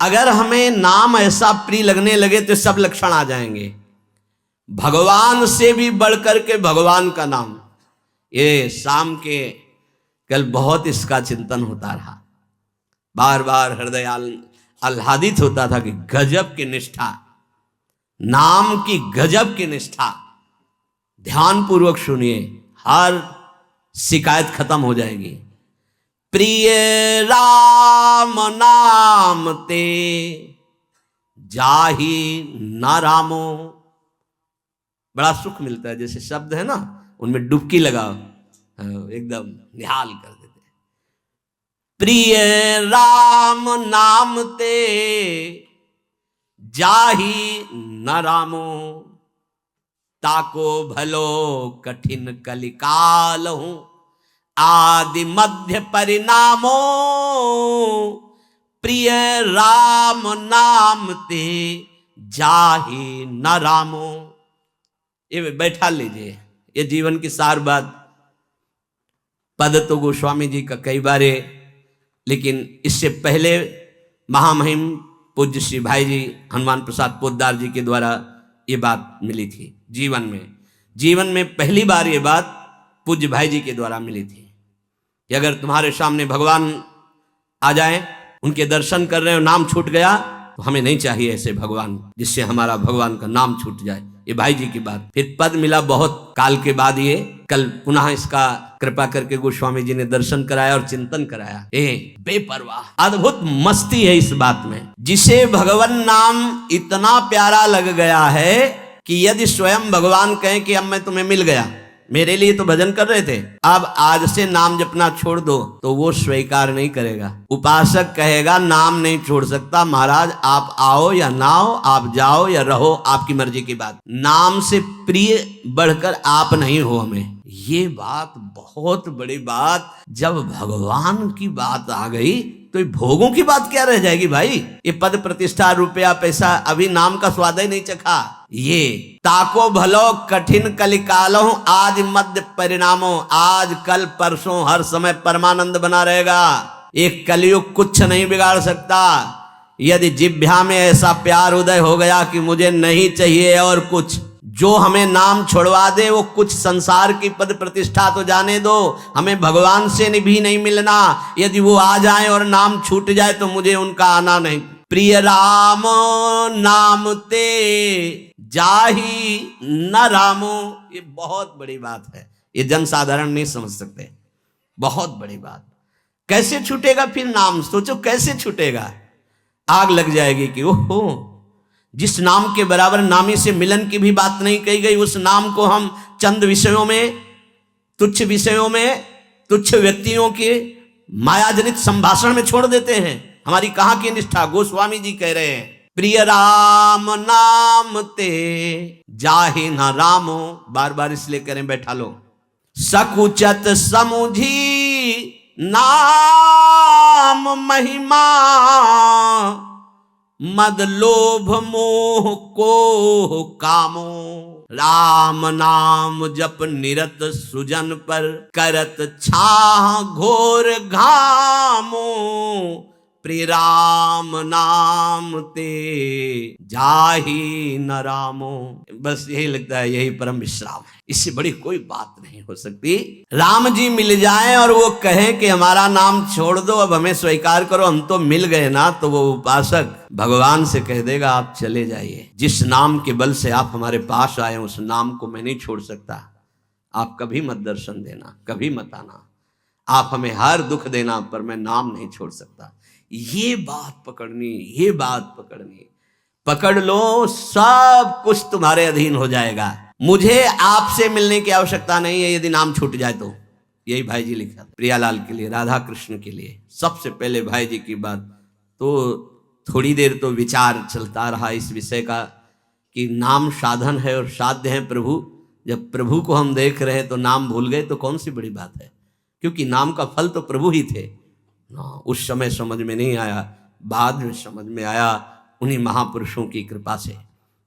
अगर हमें नाम ऐसा प्रिय लगने लगे तो सब लक्षण आ जाएंगे। भगवान से भी बढ़कर के भगवान का नाम। ये शाम के कल बहुत इसका चिंतन होता रहा, बार बार हृदय आह्लादित होता था कि गजब की निष्ठा, नाम की गजब की निष्ठा। ध्यान पूर्वक सुनिए, हर शिकायत खत्म हो जाएगी। प्रिय राम नाम ते जाहि न रामो। बड़ा सुख मिलता है, जैसे शब्द है ना उनमें डुबकी लगाओ, एकदम निहाल कर देते। प्रिय राम नाम ते जाहि न रामो, ताको भलो कठिन कलिकाल हूं आदि मध्य परिणामो। प्रिय राम नाम ते जाहि न रामो। ये बैठा लीजिए, ये जीवन की सार बात। पद तो गोस्वामी जी का कई बार है, लेकिन इससे पहले महामहिम पूज्य श्री भाई जी हनुमान प्रसाद पोद्दार जी के द्वारा ये बात मिली थी। जीवन में पहली बार ये बात पूज्य भाई जी के द्वारा मिली थी कि अगर तुम्हारे सामने भगवान आ जाए, उनके दर्शन कर रहे हो, नाम छूट गया तो हमें नहीं चाहिए ऐसे भगवान जिससे हमारा भगवान का नाम छूट जाए। ये भाई जी की बात। फिर पद मिला बहुत काल के बाद, ये कल पुनः इसका कृपा करके गोस्वामी जी ने दर्शन कराया और चिंतन कराया। बेपरवाह अद्भुत मस्ती है इस बात में। जिसे भगवान नाम इतना प्यारा लग गया है कि यदि स्वयं भगवान कहें कि अब मैं तुम्हें मिल गया, मेरे लिए तो भजन कर रहे थे, अब आज से नाम जपना छोड़ दो, तो वो स्वीकार नहीं करेगा। उपासक कहेगा नाम नहीं छोड़ सकता, महाराज आप आओ या ना आओ, आप जाओ या रहो, आपकी मर्जी की बात। नाम से प्रिय बढ़कर आप नहीं हो हमें। ये बात बहुत बड़ी बात। जब भगवान की बात आ गई तो भोगों की बात क्या रह जाएगी भाई। ये पद प्रतिष्ठा रुपया पैसा, अभी नाम का स्वाद ही नहीं चखा। ये ताको भलो कठिन कलिकालो आज मध्य परिणामो। आज कल परसों हर समय परमानंद बना रहेगा। एक कलयुग कुछ नहीं बिगाड़ सकता। यदि जिह्वा में ऐसा प्यार उदय हो गया कि मुझे नहीं चाहिए और कुछ, जो हमें नाम छोड़वा दे वो कुछ संसार की पद प्रतिष्ठा तो जाने दो, हमें भगवान से भी नहीं मिलना। यदि वो आ जाए और नाम छूट जाए तो मुझे उनका आना नहीं। प्रिय राम नाम ते जाहि न रामो। ये बहुत बड़ी बात है, ये जन साधारण नहीं समझ सकते। बहुत बड़ी बात। कैसे छूटेगा फिर नाम? सोचो कैसे छूटेगा। आग लग जाएगी कि ओहो, जिस नाम के बराबर नामी से मिलन की भी बात नहीं कही गई, उस नाम को हम चंद विषयों में, तुच्छ विषयों में, तुच्छ व्यक्तियों के मायाजनित संभाषण में छोड़ देते हैं। हमारी कहाँ की निष्ठा। गोस्वामी जी कह रहे हैं प्रिय राम नाम ते जाहि न रामो। बार बार इसलिए करें, बैठा लो। सकुचत समुझी नाम महिमा, मद लोभ मोह को कामो। राम नाम जप निरत सुजन पर, करत छाह घोर घामो। प्रिय राम नाम ते जाहि न रामो। बस यही लगता है, यही परम विश्राम है। इससे बड़ी कोई बात नहीं हो सकती। राम जी मिल जाएं और वो कहें कि हमारा नाम छोड़ दो, अब हमें स्वीकार करो, हम तो मिल गए ना, तो वो उपासक भगवान से कह देगा आप चले जाइए। जिस नाम के बल से आप हमारे पास आए उस नाम को मैं नहीं छोड़ सकता। आप कभी मत दर्शन देना, कभी मत आना, आप हमें हर दुख देना, पर मैं नाम नहीं छोड़ सकता। ये बात पकड़नी, ये बात पकड़नी। पकड़ लो, सब कुछ तुम्हारे अधीन हो जाएगा। मुझे आपसे मिलने की आवश्यकता नहीं है यदि नाम छूट जाए तो। यही भाई जी लिखा प्रियालाल के लिए, राधा कृष्ण के लिए। सबसे पहले भाई जी की बात तो थोड़ी देर तो विचार चलता रहा इस विषय का कि नाम साधन है और साध्य है प्रभु। जब प्रभु को हम देख रहे हैं तो नाम भूल गए तो कौन सी बड़ी बात है, क्योंकि नाम का फल तो प्रभु ही थे। उस समय समझ में नहीं आया, बाद में समझ में आया उन्हीं महापुरुषों की कृपा से,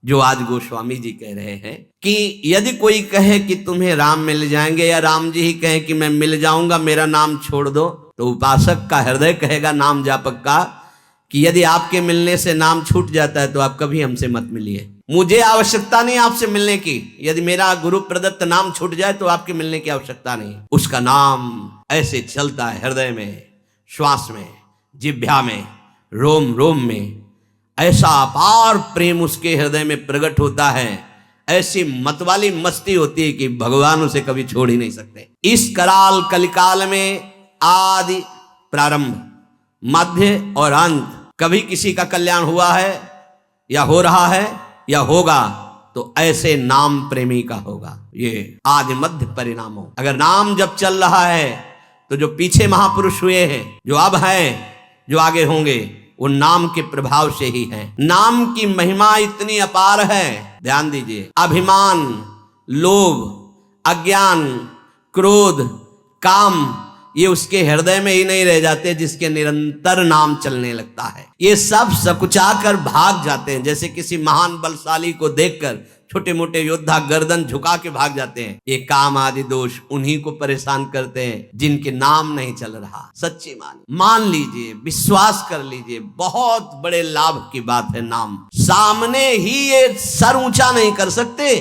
जो आज गोस्वामी जी कह रहे हैं कि यदि कोई कहे कि तुम्हें राम मिल जाएंगे, या राम जी ही कहें कि मैं मिल जाऊंगा, मेरा नाम छोड़ दो, तो उपासक का हृदय कहेगा, नाम जापक का, कि यदि आपके मिलने से नाम छूट जाता है तो आप कभी हमसे मत मिलिए। मुझे आवश्यकता नहीं आपसे मिलने की। यदि मेरा गुरु प्रदत्त नाम छूट जाए तो आपके मिलने की आवश्यकता नहीं। उसका नाम ऐसे चलता है हृदय में, श्वास में, जिह्वा में, रोम रोम में। ऐसा अपार प्रेम उसके हृदय में प्रकट होता है, ऐसी मतवाली मस्ती होती है कि भगवान उसे कभी छोड़ ही नहीं सकते। इस कराल कलिकाल में आदि, प्रारंभ, मध्य और अंत, कभी किसी का कल्याण हुआ है या हो रहा है या होगा तो ऐसे नाम प्रेमी का होगा। ये आदि मध्य परिणामों। अगर नाम जब चल रहा है तो जो पीछे महापुरुष हुए हैं, जो अब हैं, जो आगे होंगे, वो नाम के प्रभाव से ही है। नाम की महिमा इतनी अपार है, ध्यान दीजिए। अभिमान, लोभ, अज्ञान, क्रोध, काम, ये उसके हृदय में ही नहीं रह जाते जिसके निरंतर नाम चलने लगता है। ये सब सकुचा कर भाग जाते हैं। जैसे किसी महान बलशाली को देखकर छोटे मोटे योद्धा गर्दन झुका के भाग जाते हैं। ये काम आदि दोष उन्हीं को परेशान करते हैं जिनके नाम नहीं चल रहा। सच्ची मान लीजिए, विश्वास कर लीजिए, बहुत बड़े लाभ की बात है। नाम सामने ही ये सर ऊंचा नहीं कर सकते।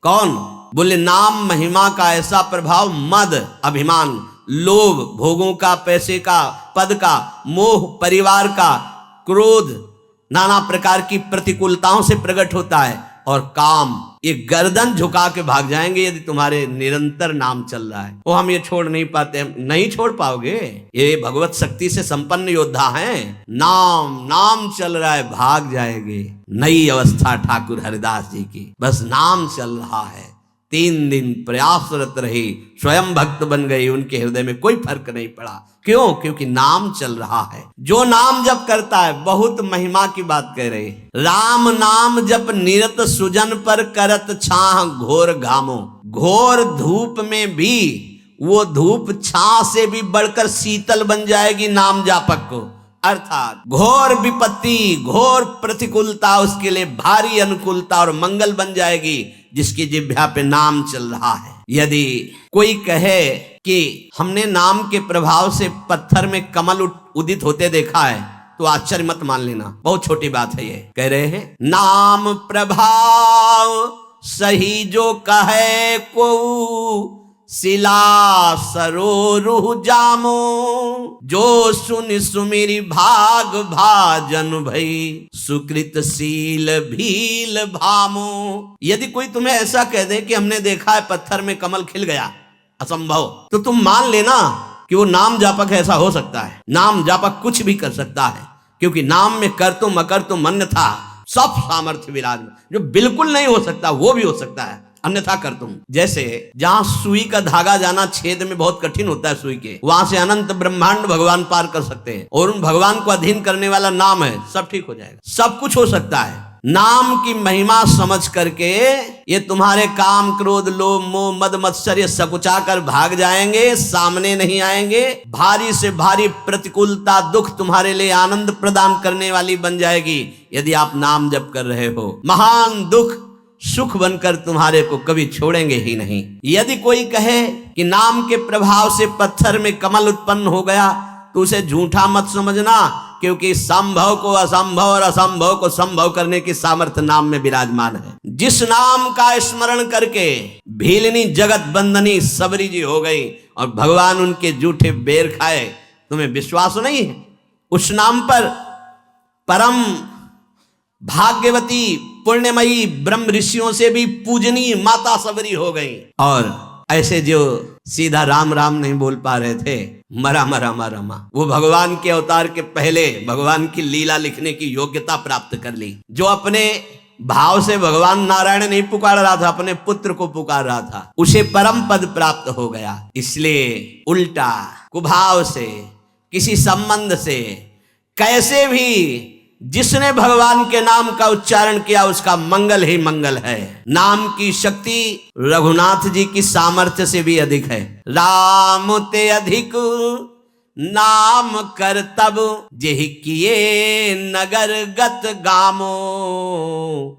कौन? बोले नाम महिमा का ऐसा प्रभाव, मद, अभिमान, लोभ, भोगों का, पैसे का, पद का, मोह, परिवार का, क्रोध, नाना प्रकार की प्रतिकूलताओं से प्रकट होता है। और काम, ये गर्दन झुका के भाग जाएंगे यदि तुम्हारे निरंतर नाम चल रहा है। वो हम ये छोड़ नहीं पाते, हम नहीं छोड़ पाओगे। ये भगवत शक्ति से संपन्न योद्धा हैं। नाम चल रहा है, भाग जाएंगे। नई अवस्था ठाकुर हरिदास जी की, बस नाम चल रहा है। 3 दिन प्रयासरत रही, स्वयं भक्त बन गई, उनके हृदय में कोई फर्क नहीं पड़ा। क्यों? क्योंकि नाम चल रहा है। जो नाम जप करता है, बहुत महिमा की बात कह रहे, राम नाम जप निरत सुजन पर करत छाह घोर घामो। घोर धूप में भी वो धूप छाह से भी बढ़कर शीतल बन जाएगी नाम जापक को। अर्थात घोर विपत्ति, घोर प्रतिकूलता उसके लिए भारी अनुकूलता और मंगल बन जाएगी जिसकी जिह्वा पे नाम चल रहा है। यदि कोई कहे कि हमने नाम के प्रभाव से पत्थर में कमल उदित होते देखा है, तो आश्चर्य मत मान लेना, बहुत छोटी बात है। ये कह रहे हैं, नाम प्रभाव सही जो कहे को शिला सरोरुह जामो। जो सुन सुमिरी भाग भाजन भई सुकृत शील भील भामो। यदि कोई तुम्हें ऐसा कह दे कि हमने देखा है पत्थर में कमल खिल गया, असंभव, तो तुम मान लेना कि वो नाम जापक ऐसा हो सकता है। नाम जापक कुछ भी कर सकता है, क्योंकि नाम में कर तुम अकर तुम अन्यथा सब सामर्थ्य विराजमान। जो बिल्कुल नहीं हो सकता वो भी हो सकता है, अन्यथा कर तुम। जैसे जहां सुई का धागा जाना छेद में बहुत कठिन होता है सुई के, वहां से अनंत ब्रह्मांड भगवान पार कर सकते हैं। और उन भगवान को अधीन करने वाला नाम है, सब ठीक हो जाएगा। सब कुछ हो सकता है। नाम की महिमा समझ करके ये तुम्हारे काम, क्रोध, लोभ, मोह, मद, मत्सर्य सकुचा कर भाग जाएंगे, सामने नहीं आएंगे। भारी से भारी प्रतिकूलता, दुख तुम्हारे लिए आनंद प्रदान करने वाली बन जाएगी यदि आप नाम जप कर रहे हो। महान दुख सुख बनकर तुम्हारे को कभी छोड़ेंगे ही नहीं। यदि कोई कहे कि नाम के प्रभाव से पत्थर में कमल उत्पन्न हो गया, तो उसे झूठा मत समझना, क्योंकि संभव को असंभव और असंभव को संभव करने की सामर्थ्य नाम में विराजमान है। जिस नाम का स्मरण करके भीलनी जगत बंदनी सबरी जी हो गई और भगवान उनके जूठे बेर खाए, तुम्हें विश्वास नहीं है? उस नाम पर परम भाग्यवती पुण्यमयी ब्रह्म ऋषियों से भी पूजनीय माता सबरी हो गई। और ऐसे जो सीधा राम राम नहीं बोल पा रहे थे, मरा मरा मरा मा, वो भगवान के अवतार के पहले भगवान की लीला लिखने की योग्यता प्राप्त कर ली। जो अपने भाव से भगवान नारायण नहीं पुकार रहा था, अपने पुत्र को पुकार रहा था, उसे परम पद प्राप्त हो गया। इसलिए उल्टा कुभाव से, किसी संबंध से, कैसे भी जिसने भगवान के नाम का उच्चारण किया उसका मंगल ही मंगल है। नाम की शक्ति रघुनाथ जी की सामर्थ्य से भी अधिक है। राम ते अधिक नाम कर तब जेहि किए नगर गत गामो।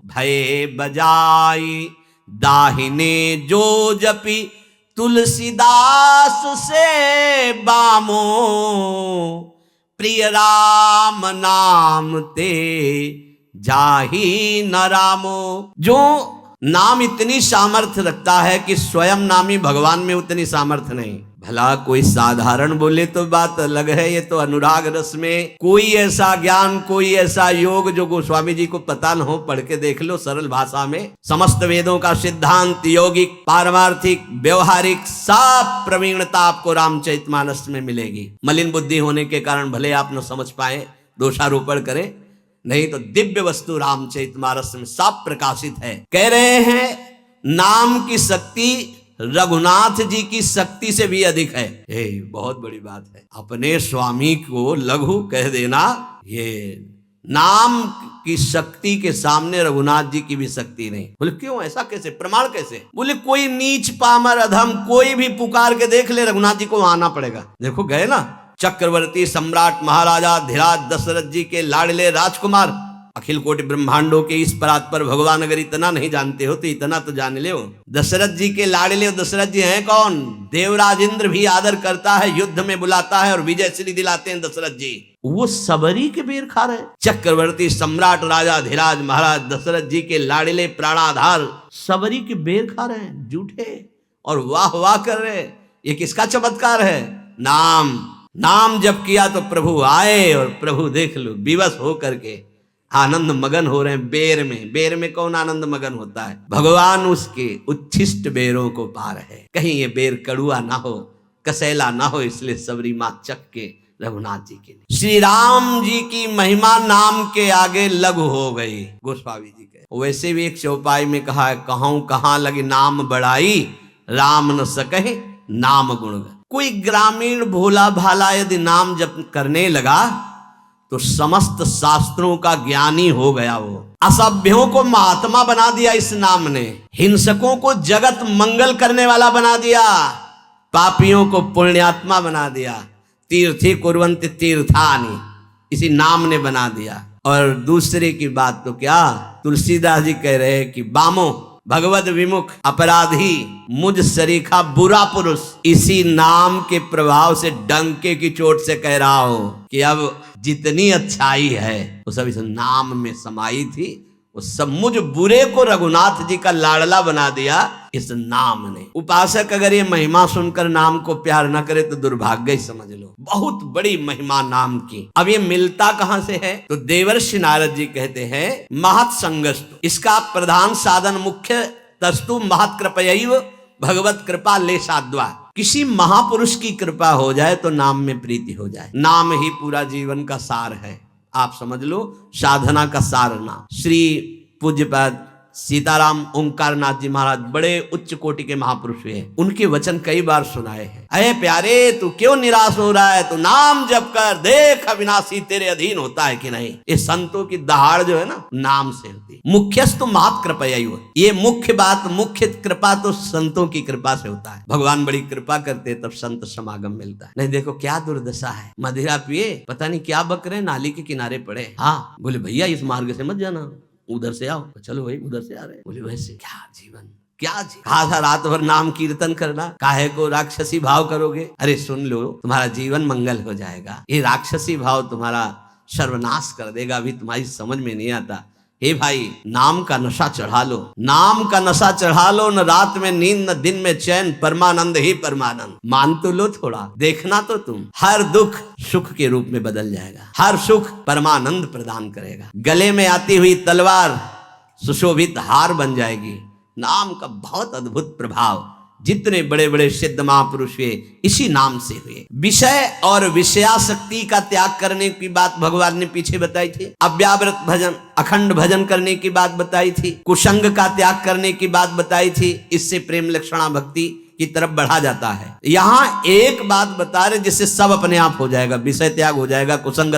भय बजाई दाहिने जो जपी तुलसीदास से बामो। प्रिय राम नाम ते जाहि न रामो। जो नाम इतनी सामर्थ्य रखता है कि स्वयं नामी भगवान में उतनी सामर्थ्य नहीं। भला कोई साधारण बोले तो बात अलग है, ये तो अनुराग रस में कोई ऐसा ज्ञान, कोई ऐसा योग जो गोस्वामी जी को पता न हो, पढ़ के देख लो सरल भाषा में। समस्त वेदों का सिद्धांत, यौगिक, पारमार्थिक, व्यवहारिक, सब प्रवीणता आपको रामचरितमानस में मिलेगी। मलिन बुद्धि होने के कारण भले आप न समझ पाए, दोषारोपण करें, नहीं तो दिव्य वस्तु रामचरितमानस में सब प्रकाशित है। कह रहे हैं नाम की शक्ति रघुनाथ जी की शक्ति से भी अधिक है। ये बहुत बड़ी बात है। अपने स्वामी को लघु कह देना, ये नाम की शक्ति के सामने रघुनाथ जी की भी शक्ति नहीं। बोले क्यों, ऐसा कैसे, प्रमाण कैसे? बोले कोई नीच पामर अधम कोई भी पुकार के देख ले, रघुनाथ जी को आना पड़ेगा। देखो गए ना, चक्रवर्ती सम्राट महाराजा धीराज दशरथ जी के लाडले राजकुमार, अखिल कोटि ब्रह्मांडों के इस परात पर भगवान अगर इतना नहीं जानते हो तो इतना तो जान ले। दशरथ जी के लाडले, दशरथ जी हैं कौन? देवराज इंद्र भी आदर करता है, युद्ध में बुलाता है और विजयश्री दिलाते हैं दशरथ जी। वो सबरी के बेर खा रहे। चक्रवर्ती सम्राट राजा धीराज महाराज दशरथ जी के लाडले प्राणाधार सबरी के बेर खा रहे हैं, झूठे, और वाह वाह कर रहे। ये किसका चमत्कार है? नाम जब किया तो प्रभु आए, और प्रभु देख लो विवश हो करके आनंद मगन हो रहे हैं। बेर में कौन आनंद मगन होता है? भगवान उसके उच्छिष्ट बेरों को पा रहे। कहीं ये बेर कड़ुआ ना हो, कसैला ना हो, इसलिए सबरी मां चक के रघुनाथ जी के लिए। श्री राम जी की महिमा नाम के आगे लघु हो गई। गोस्वामी जी के वैसे भी एक चौपाई में कहा है, कहूं कहां लगी नाम बड़ाई, राम न सके नाम गुण। कोई ग्रामीण भोला भाला यदि नाम जप करने लगा तो समस्त शास्त्रों का ज्ञानी हो गया। वो असभ्यों को महात्मा बना दिया इस नाम ने, हिंसकों को जगत मंगल करने वाला बना दिया, पापियों को पुण्यात्मा बना दिया। तीर्थी कुर्वन्ति तीर्थानि, इसी नाम ने बना दिया। और दूसरे की बात तो क्या, तुलसीदास जी कह रहे हैं कि बामो भगवत विमुख अपराधी मुझ सरीखा बुरा पुरुष, इसी नाम के प्रभाव से डंके की चोट से कह रहा हूं कि अब जितनी अच्छाई है वो सब इस नाम में समाई थी। वो सब मुझ बुरे को रघुनाथ जी का लाडला बना दिया इस नाम ने। उपासक अगर ये महिमा सुनकर नाम को प्यार न करे तो दुर्भाग्य ही समझ लो। बहुत बड़ी महिमा नाम की। अब ये मिलता कहां से है? तो देवर्षि नारद जी कहते हैं महत् संगस्तु, इसका प्रधान साधन मुख्य तस्तु महत् कृपयैव भगवत कृपा ले साध्वा। किसी महापुरुष की कृपा हो जाए तो नाम में प्रीति हो जाए। नाम ही पूरा जीवन का सार है, आप समझ लो, साधना का सार नाम। श्री पूज्यपाद सीताराम ओंकार नाथ जी महाराज बड़े उच्च कोटि के महापुरुष हुए। उनके वचन कई बार सुनाए हैं। अरे प्यारे, तू क्यों निराश हो रहा है? तू नाम जप कर देख, अविनाशी तेरे अधीन होता है कि नहीं। ये संतों की दहाड़ जो है ना, नाम से होती है। मुख्यस्तु महत् कृपयैव, ये मुख्य बात, मुख्य कृपा तो संतों की कृपा से होता है। भगवान बड़ी कृपा करते तब संत समागम मिलता है। नहीं देखो क्या दुर्दशा है, मदिरा पिए पता नहीं क्या बक रहे, नाली के किनारे पड़े। हाँ बोले भैया इस मार्ग से मत जाना, उधर से आओ। चलो भाई उधर से आ रहे। बोले वैसे क्या जीवन, क्या कहा था रात भर नाम कीर्तन करना, काहे को राक्षसी भाव करोगे? अरे सुन लो, तुम्हारा जीवन मंगल हो जाएगा। ये राक्षसी भाव तुम्हारा सर्वनाश कर देगा, अभी तुम्हारी समझ में नहीं आता। हे भाई, नाम का नशा चढ़ा लो, नाम का नशा चढ़ा लो, न रात में नींद न दिन में चैन, परमानंद ही परमानंद। मान तो लो थोड़ा, देखना तो तुम, हर दुख सुख के रूप में बदल जाएगा, हर सुख परमानंद प्रदान करेगा। गले में आती हुई तलवार सुशोभित हार बन जाएगी। नाम का बहुत अद्भुत प्रभाव, जितने बड़े बड़े सिद्ध महापुरुष हुए इसी नाम से हुए। विषय और विषयासक्ति का त्याग करने की बात भगवान ने पीछे बताई थी। अव्यावृत भजन, अखंड भजन करने की बात बताई थी। कुसंग का त्याग करने की बात बताई थी। इससे प्रेम लक्षणा भक्ति की तरफ बढ़ा जाता है। यहाँ एक बात बता रहे जिससे सब अपने आप हो जाएगा। विषय त्याग हो जाएगा, कुसंग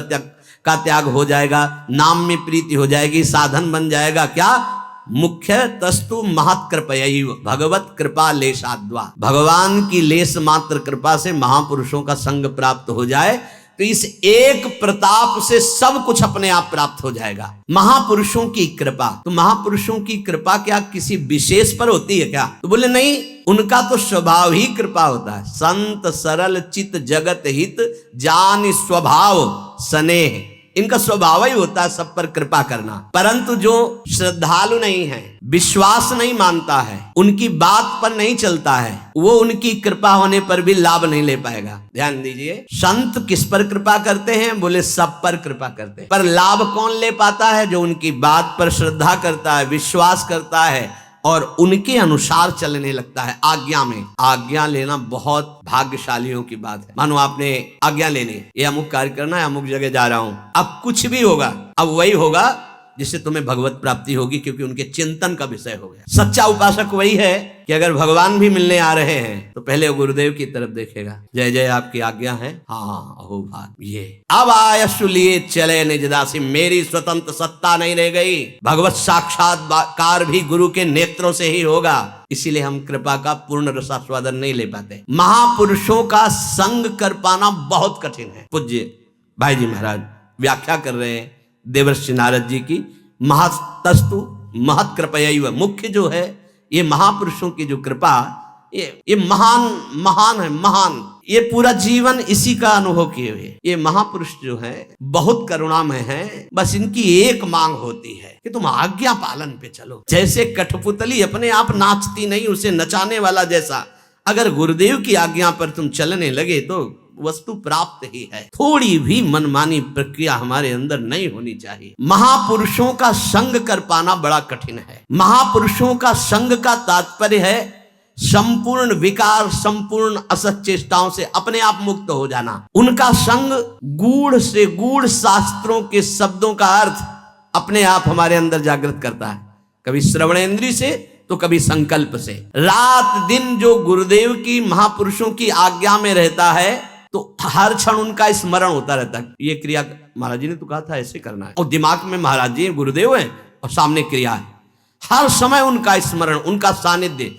का त्याग हो जाएगा, नाम में प्रीति हो जाएगी, साधन बन जाएगा। क्या? मुख्य तस्तु महत् कृपयैव भगवत कृपा लेशाद्वा। भगवान की लेस मात्र कृपा से महापुरुषों का संग प्राप्त हो जाए तो इस एक प्रताप से सब कुछ अपने आप प्राप्त हो जाएगा। महापुरुषों की कृपा, तो महापुरुषों की कृपा क्या किसी विशेष पर होती है क्या? तो बोले नहीं, उनका तो स्वभाव ही कृपा होता है। संत सरल चित जगत हित जान स्वभाव स्नेह, इनका स्वभाव ही होता है सब पर कृपा करना। परंतु जो श्रद्धालु नहीं है, विश्वास नहीं मानता है, उनकी बात पर नहीं चलता है, वो उनकी कृपा होने पर भी लाभ नहीं ले पाएगा। ध्यान दीजिए, संत किस पर कृपा करते हैं? बोले सब पर कृपा करते हैं। पर लाभ कौन ले पाता है? जो उनकी बात पर श्रद्धा करता है, विश्वास करता है और उनके अनुसार चलने लगता है। आज्ञा में आज्ञा लेना बहुत भाग्यशालियों की बात है। मानो आपने आज्ञा लेनी, ये अमुक कार्य करना है, अमुक जगह जा रहा हूं, अब कुछ भी होगा, अब वही होगा जिससे तुम्हें भगवत प्राप्ति होगी, क्योंकि उनके चिंतन का विषय हो गया। सच्चा उपासक वही है कि अगर भगवान भी मिलने आ रहे हैं तो पहले गुरुदेव की तरफ देखेगा। जय जय आपकी आज्ञा है, हाँ अहो भाग ये अब आयशु लिए चले निज दासी, मेरी स्वतंत्र सत्ता नहीं रह गई, भगवत साक्षात्कार भी गुरु के नेत्रों से ही होगा। इसीलिए हम कृपा का पूर्ण रसास्वादन नहीं ले पाते। महापुरुषों का संग कर पाना बहुत कठिन है। पूज्य भाई जी महाराज व्याख्या कर रहे हैं देवर्षि नारद जी की, महतस्तु महत कृपया। मुख्य जो है ये महापुरुषों की जो कृपा, ये महान है, महान। ये पूरा जीवन इसी का अनुभव किए हुए ये महापुरुष जो है बहुत करुणामय है। बस इनकी एक मांग होती है कि तुम आज्ञा पालन पे चलो। जैसे कठपुतली अपने आप नाचती नहीं, उसे नचाने वाला जैसा अगर गुरुदेव की आज्ञा पर तुम चलने लगे तो वस्तु प्राप्त ही है। थोड़ी भी मनमानी प्रक्रिया हमारे अंदर नहीं होनी चाहिए। महापुरुषों का संग कर पाना बड़ा कठिन है। महापुरुषों का संग का तात्पर्य है संपूर्ण विकार, संपूर्ण असत चेष्टाओं से अपने आप मुक्त हो जाना। उनका संग गूढ़ से गूढ़ शास्त्रों के शब्दों का अर्थ अपने आप हमारे अंदर जागृत करता है, कभी श्रवणेंद्रिय से तो कभी संकल्प से। रात दिन जो गुरुदेव की महापुरुषों की आज्ञा में रहता है तो हर क्षण उनका स्मरण होता रहता है। ये क्रिया महाराज जी ने तो कहा था ऐसे करना है, और दिमाग में महाराज जी गुरुदेव है और सामने क्रिया है। हर समय उनका स्मरण, उनका सानिध्य।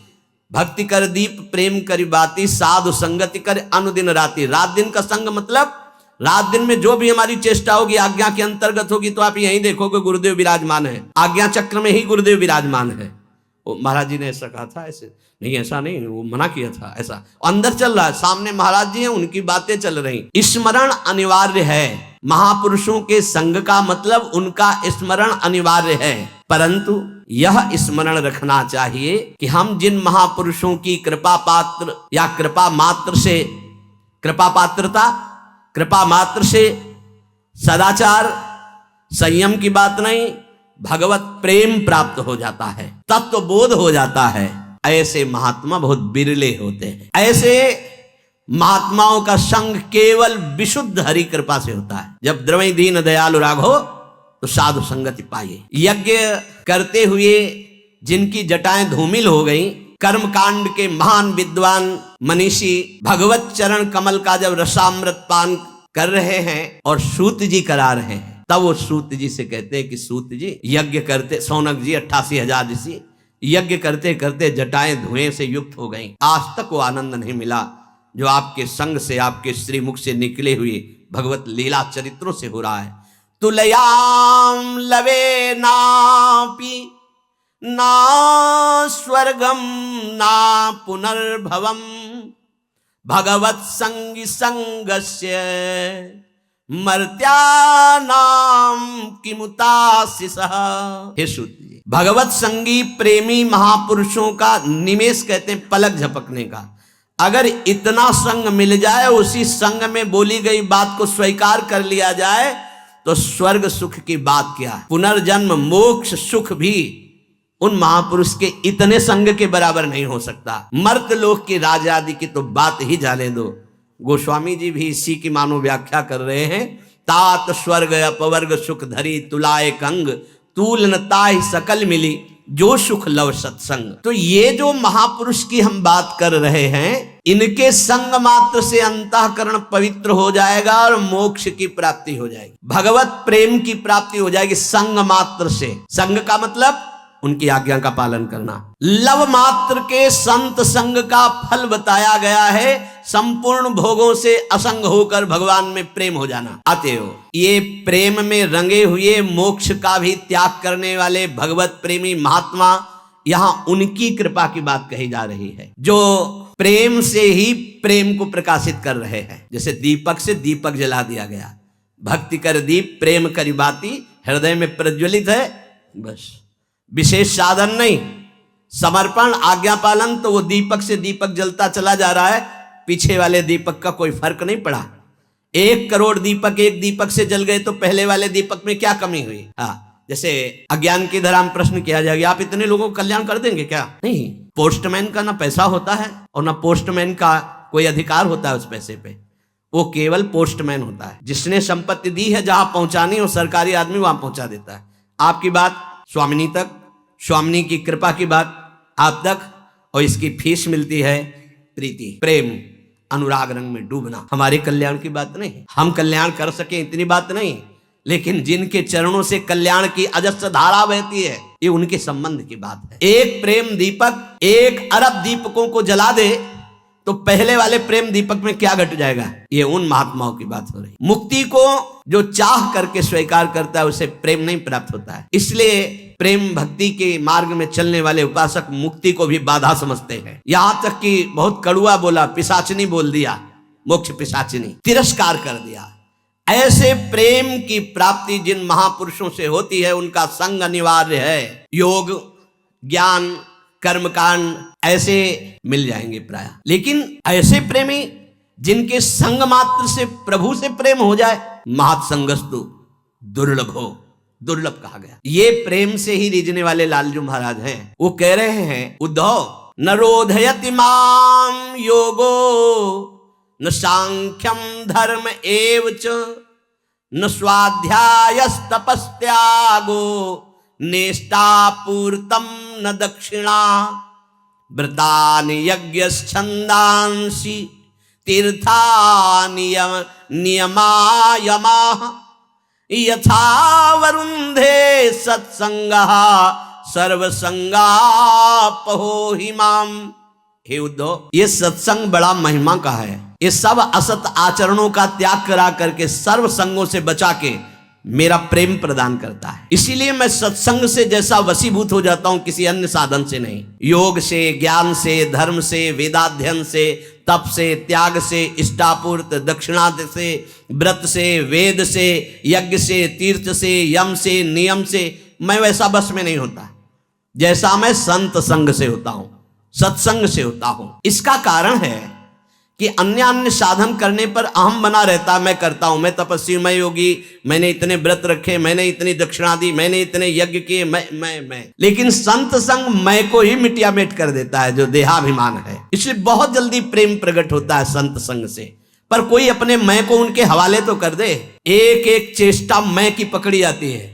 भक्ति कर दीप प्रेम करी बाती, साधु संगति कर अनुदिन राति। रात दिन का संग मतलब रात दिन में जो भी हमारी चेष्टा होगी आज्ञा के अंतर्गत होगी, तो आप यहीं देखोगे गुरुदेव विराजमान है। आज्ञा चक्र में ही गुरुदेव विराजमान है। वो महाराज जी ने ऐसा कहा था, ऐसे नहीं, ऐसा नहीं, वो मना किया था, ऐसा अंदर चल रहा है। सामने महाराज जी हैं, उनकी बातें चल रही। स्मरण अनिवार्य है। महापुरुषों के संग का मतलब उनका स्मरण अनिवार्य है, परंतु यह स्मरण रखना चाहिए कि हम जिन महापुरुषों की कृपा पात्र या कृपा मात्र से, कृपा पात्रता, कृपा मात्र से सदाचार संयम की बात नहीं, भगवत प्रेम प्राप्त हो जाता है, तत्व बोध हो जाता है। ऐसे महात्मा बहुत बिरले होते हैं। ऐसे महात्माओं का संग केवल विशुद्ध हरि कृपा से होता है। जब द्रवई दीन दयालु राघो तो साधु संगति पाइए। यज्ञ करते हुए जिनकी जटाएं धूमिल हो गई, कर्म कांड के महान विद्वान मनीषी भगवत चरण कमल का जब रसामृत पान कर रहे हैं और सूत जी करा रहे हैं, तब वो सूत जी से कहते हैं कि सूत जी यज्ञ करते, सौनक जी 88,000 ऋषि यज्ञ करते करते जटाएं धुएं से युक्त हो गईं। आज तक वो आनंद नहीं मिला जो आपके संग से, आपके श्रीमुख से निकले हुए भगवत लीला चरित्रों से हो रहा है। तुलयाम लवे नापि ना स्वर्गम ना पुनर्भवम भगवत संगी संगस्य मर्त्यानाम किमुतासिसः। हे सूत जी, भगवत संगी प्रेमी महापुरुषों का निमेष कहते हैं पलक झपकने का। अगर इतना संग मिल जाए, उसी संग में बोली गई बात को स्वीकार कर लिया जाए, तो स्वर्ग सुख की बात क्या है। पुनर्जन्म मोक्ष सुख भी उन महापुरुष के इतने संग के बराबर नहीं हो सकता। मर्त लोक की राजा आदि की तो बात ही जाने दो। गोस्वामी जी भी इसी की मानो व्याख्या कर रहे हैं। तात स्वर्ग अपवर्ग सुख धरी तुलाए कंग, तूल न ताहि सकल मिली जो सुख लव सत्संग। तो ये जो महापुरुष की हम बात कर रहे हैं, इनके संग मात्र से अंतःकरण पवित्र हो जाएगा और मोक्ष की प्राप्ति हो जाएगी, भगवत प्रेम की प्राप्ति हो जाएगी संग मात्र से। संग का मतलब उनकी आज्ञा का पालन करना। लव मात्र के संत संग का फल बताया गया है संपूर्ण भोगों से असंग होकर भगवान में प्रेम हो जाना। अतएव ये प्रेम में रंगे हुए मोक्ष का भी त्याग करने वाले भगवत प्रेमी महात्मा यहां उनकी कृपा की बात कही जा रही है जो प्रेम से ही प्रेम को प्रकाशित कर रहे हैं। जैसे दीपक से दीपक जला दिया गया, भक्ति कर दीप प्रेम करी बाती, हृदय में प्रज्वलित है, बस विशेष साधन नहीं, समर्पण आज्ञा पालन, तो वो दीपक से दीपक जलता चला जा रहा है, पीछे वाले दीपक का कोई फर्क नहीं पड़ा। 1 करोड़ दीपक एक दीपक से जल गए तो पहले वाले दीपक में क्या कमी हुई? हाँ, जैसे अज्ञान की धरा में प्रश्न किया जाएगा, आप इतने लोगों को कल्याण कर देंगे क्या? नहीं, पोस्टमैन का ना पैसा होता है और ना पोस्टमैन का कोई अधिकार होता है उस पैसे पे, वो केवल पोस्टमैन होता है। जिसने संपत्ति दी है जहां पहुंचानी हो सरकारी आदमी वहां पहुंचा देता है। आपकी बात स्वामिनी तक, स्वामिनी की कृपा की बात आप तक, और इसकी फीस मिलती है प्रीति, प्रेम, अनुराग रंग में डूबना। हमारे कल्याण की बात नहीं, हम कल्याण कर सके इतनी बात नहीं, लेकिन जिनके चरणों से कल्याण की अजस्र धारा बहती है, ये उनके संबंध की बात है। एक प्रेम दीपक 1 अरब दीपकों को जला दे तो पहले वाले प्रेम दीपक में क्या घट जाएगा? ये उन महात्माओं की बात हो रही। मुक्ति को जो चाह करके स्वीकार करता है उसे प्रेम नहीं प्राप्त होता है। इसलिए प्रेम भक्ति के मार्ग में चलने वाले उपासक मुक्ति को भी बाधा समझते हैं। यहां तक कि बहुत कड़ुआ बोला, पिशाचिनी बोल दिया, मोक्ष पिशाचिनी, तिरस्कार कर दिया। ऐसे प्रेम की प्राप्ति जिन महापुरुषों से होती है उनका संग अनिवार्य है। योग, ज्ञान, कर्मकांड ऐसे मिल जाएंगे प्राय, लेकिन ऐसे प्रेमी जिनके संग मात्र से प्रभु से प्रेम हो जाए, महत्संगस्तु दुर्लभो, दुर्लभ कहा गया। ये प्रेम से ही रीझने वाले लालजू महाराज हैं। वो कह रहे हैं, उद्धव न रोधयति माम योगो न सांख्यम धर्म एव च न स्वाध्यायस्तपस्त्यागो नेष्टापूर्तम न दक्षिणा व्रतानि यज्ञश्छन्दांसि तीर्थानि नियमायमाः यथा वरुन्धे सत्संगः सर्वसंगापहो हिमाम। हे उद्धव, ये सत्संग बड़ा महिमा का है। ये सब असत आचरणों का त्याग करा करके सर्व संगों से बचा के मेरा प्रेम प्रदान करता है। इसीलिए मैं सत्संग से जैसा वशीभूत हो जाता हूं, किसी अन्य साधन से नहीं। योग से, ज्ञान से, धर्म से, वेदाध्ययन से, तप से, त्याग से, इष्टापूर्त, दक्षिणाद से, व्रत से, वेद से, यज्ञ से, तीर्थ से, यम से, नियम से मैं वैसा बस में नहीं होता जैसा मैं संत संग से होता हूं, सत्संग से होता हूं। इसका कारण है कि अन्य साधन करने पर अहम बना रहता, मैं करता हूं, मैं तपस्वी, मैं योगी, मैंने इतने व्रत रखे, मैंने इतनी दक्षिणा दी, मैंने इतने यज्ञ किए, मैं। लेकिन संत संग मैं को ही मिटिया मेट कर देता है, जो देहाभिमान है। इसलिए बहुत जल्दी प्रेम प्रकट होता है संत संग से। पर कोई अपने मैं को उनके हवाले तो कर दे। एक एक चेष्टा मैं की पकड़ी जाती है।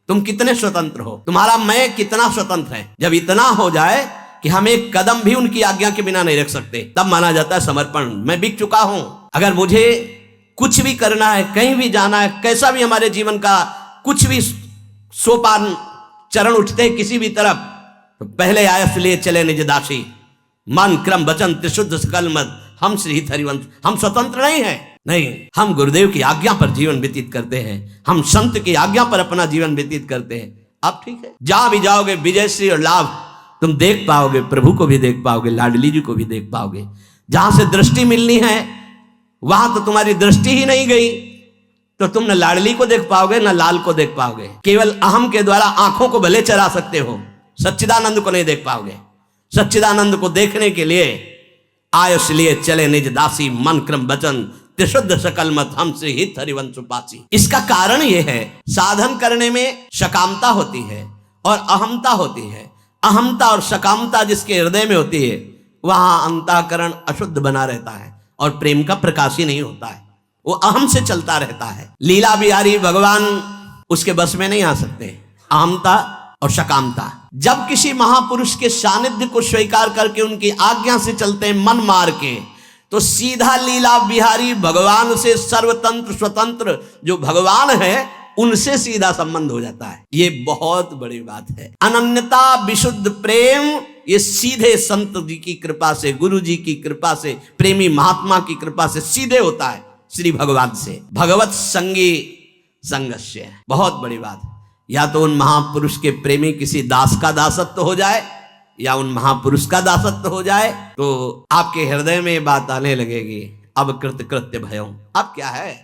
तुम कितने स्वतंत्र हो, तुम्हारा मैं कितना स्वतंत्र है। जब इतना हो जाए कि हम एक कदम भी उनकी आज्ञा के बिना नहीं रख सकते, तब माना जाता है समर्पण। मैं बिक चुका हूं, अगर मुझे कुछ भी करना है, कहीं भी जाना है, कैसा भी हमारे जीवन का कुछ भी सोपान चरण उठते हैं किसी भी तरफ, तो पहले आयस लिए चले निज दासी, मन क्रम वचन त्रिशुद्ध सकल मत, हम श्री हरिवंश। हम स्वतंत्र नहीं है, नहीं, हम गुरुदेव की आज्ञा पर जीवन व्यतीत करते हैं, हम संत की आज्ञा पर अपना जीवन व्यतीत करते हैं। अब ठीक है, जहां भी जाओगे विजय श्री और लाभ तुम देख पाओगे, प्रभु को भी देख पाओगे, लाडली जी को भी देख पाओगे। जहां से दृष्टि मिलनी है वहां तो तुम्हारी दृष्टि ही नहीं गई, तो तुम न लाडली को देख पाओगे न लाल को देख पाओगे। केवल अहम के द्वारा आंखों को भले चरा सकते हो, सच्चिदानंद को नहीं देख पाओगे। सच्चिदानंद को देखने के लिए आयुष लिए चले निज दासी, मन क्रम वचन त्रिशुद्ध सकल मत, हमसे हित हरिवंश उपासी। इसका कारण यह है, साधन करने में सकामता होती है और अहमता होती है। अहमता और सकामता जिसके हृदय में होती है वहां अंतःकरण अशुद्ध बना रहता है और प्रेम का प्रकाश ही नहीं होता है, वो अहम से चलता रहता है। लीला बिहारी भगवान उसके बस में नहीं आ सकते, अहमता और सकामता। जब किसी महापुरुष के सानिध्य को स्वीकार करके उनकी आज्ञा से चलते हैं मन मार के, तो सीधा लीला बिहारी भगवान से, सर्वतंत्र स्वतंत्र जो भगवान है उनसे सीधा संबंध हो जाता है। ये बहुत बड़ी बात है। अनन्यता, विशुद्ध प्रेम, ये सीधे संत जी की कृपा से, गुरु जी की कृपा से, प्रेमी महात्मा की कृपा से सीधे होता है श्री भगवान से। भगवत संगी संगस्य, बहुत बड़ी बात। या तो उन महापुरुष के प्रेमी किसी दास का दासत्व हो जाए या उन महापुरुष का दासत्व हो जाए तो आपके हृदय में ये बात आने लगेगी, अब कृत कृत्य भयो। अब क्या है,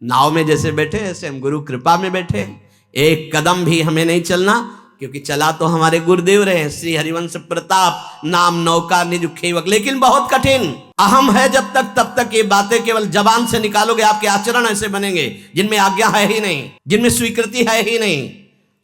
नाव में जैसे बैठे ऐसे हम गुरु कृपा में बैठे, एक कदम भी हमें नहीं चलना, क्योंकि चला तो हमारे गुरुदेव रहे, श्री हरिवंश प्रताप नाम नौका निज खेवक। लेकिन बहुत कठिन, अहम है जब तक तब तक ये बातें केवल जबान से निकालोगे, आपके आचरण ऐसे बनेंगे जिनमें आज्ञा है ही नहीं, जिनमें स्वीकृति है ही नहीं।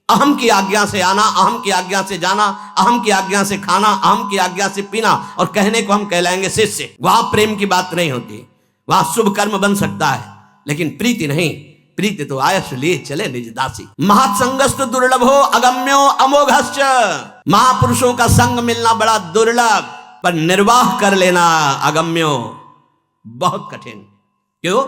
अहम की आज्ञा से आना, अहम की आज्ञा से जाना, अहम की आज्ञा से खाना, अहम की आज्ञा से पीना, और कहने को हम कहलाएंगे शिष्य। वहां प्रेम की बात नहीं होती, वहां शुभ कर्म बन सकता है लेकिन प्रीति नहीं। प्रीति तो आयस लिए चले निज दासी। महत्संगस्तु दुर्लभो अगम्यो अमोघश्च। महापुरुषों का संग मिलना बड़ा दुर्लभ, पर निर्वाह कर लेना अगम्यो बहुत कठिन। क्यों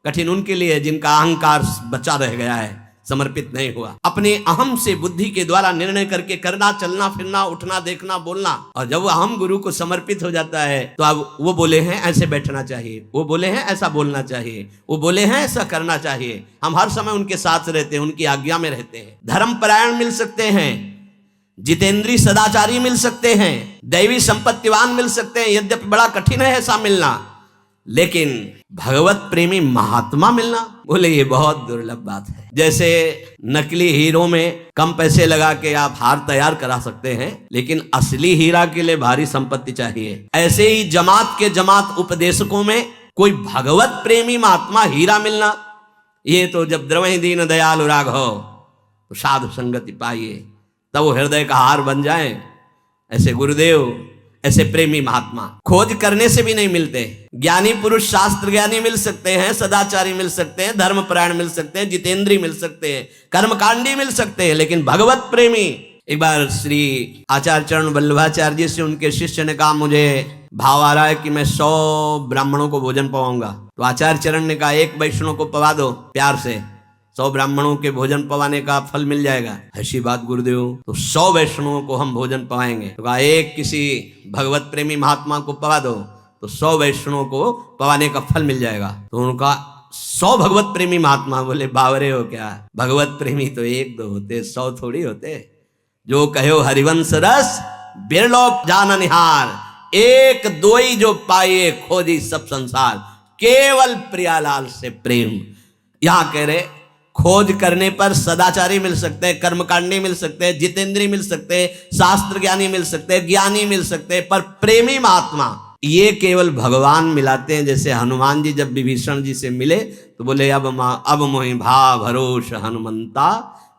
कठिन? उनके लिए जिनका अहंकार बचा रह गया है, समर्पित नहीं हुआ। अपने अहम से बुद्धि के द्वारा निर्णय करके करना, चलना फिरना, उठना, देखना, बोलना, और जब वो अहम गुरु को समर्पित हो जाता है तो अब वो बोले हैं ऐसे बैठना चाहिए, वो बोले हैं ऐसा बोलना चाहिए, वो बोले हैं ऐसा करना चाहिए। हम हर समय उनके साथ रहते हैं, उनकी आज्ञा में रहते हैं। धर्मपरायण मिल सकते हैं, जितेंद्रीय सदाचारी मिल सकते हैं, दैवी संपत्तिवान मिल सकते हैं, यद्यपि बड़ा कठिन है ऐसा मिलना, लेकिन भगवत प्रेमी महात्मा मिलना, बोले ये बहुत दुर्लभ बात है। जैसे नकली हीरो में कम पैसे लगा के आप हार तैयार करा सकते हैं, लेकिन असली हीरा के लिए भारी संपत्ति चाहिए। ऐसे ही जमात के जमात उपदेशकों में कोई भगवत प्रेमी महात्मा हीरा मिलना, ये तो जब द्रवहि दीन दयालु राघव तो साधु संगति पाइए, तब वो हृदय का हार बन जाए। ऐसे गुरुदेव, ऐसे प्रेमी महात्मा खोज करने से भी नहीं मिलते। ज्ञानी पुरुष शास्त्र ज्ञानी मिल सकते हैं, सदाचारी मिल सकते हैं, धर्मपरायण मिल सकते हैं, जितेंद्रीय मिल सकते हैं, कर्मकांडी मिल सकते हैं, लेकिन भगवत प्रेमी। एक बार श्री आचार्य चरण वल्लभाचार्य जी से उनके शिष्य ने कहा, मुझे भाव आ रहा है कि मैं 100 ब्राह्मणों को भोजन पवाऊंगा। तो आचार्य चरण ने कहा, एक वैष्णव को पवा दो प्यार से, 100 ब्राह्मणों के भोजन पवाने का फल मिल जाएगा। ऐसी बात गुरुदेव, तो 100 वैष्णवों को हम भोजन पवाएंगे। तो कहा, एक किसी भगवत प्रेमी महात्मा को पवा दो तो 100 वैष्णवों को पवाने का फल मिल जाएगा। तो उनका 100 भगवत प्रेमी महात्मा बोले, बावरे हो क्या, भगवत प्रेमी तो 1-2 होते, 100 थोड़ी होते। जो कहो हरिवंश रस बिरलो जान निहार, 1-2 ही जो पाए खोजी सब संसार, केवल प्रियालाल से प्रेम। यहां कह रहे खोज करने पर सदाचारी मिल सकते हैं, कर्मकांडी मिल सकते हैं, जितेंद्रीय मिल सकते हैं, शास्त्र ज्ञानी मिल सकते हैं, ज्ञानी मिल सकते हैं, पर प्रेमी महात्मा ये केवल भगवान मिलाते हैं। जैसे हनुमान जी जब विभीषण जी से मिले तो बोले, अब मोहि भाव भरोस हनुमंता,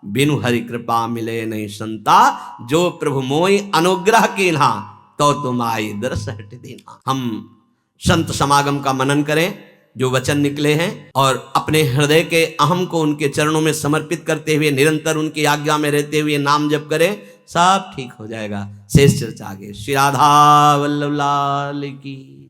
बिनु हरि कृपा मिले नहीं संता, जो प्रभु मोहि अनुग्रह कीन्हा, तो तुम आई दरस हट दीना। हम संत समागम का मनन करें, जो वचन निकले हैं, और अपने हृदय के अहम को उनके चरणों में समर्पित करते हुए निरंतर उनकी आज्ञा में रहते हुए नाम जप करें, सब ठीक हो जाएगा। शेष चर्चा आगे। श्री राधा वल्लभ लाल की।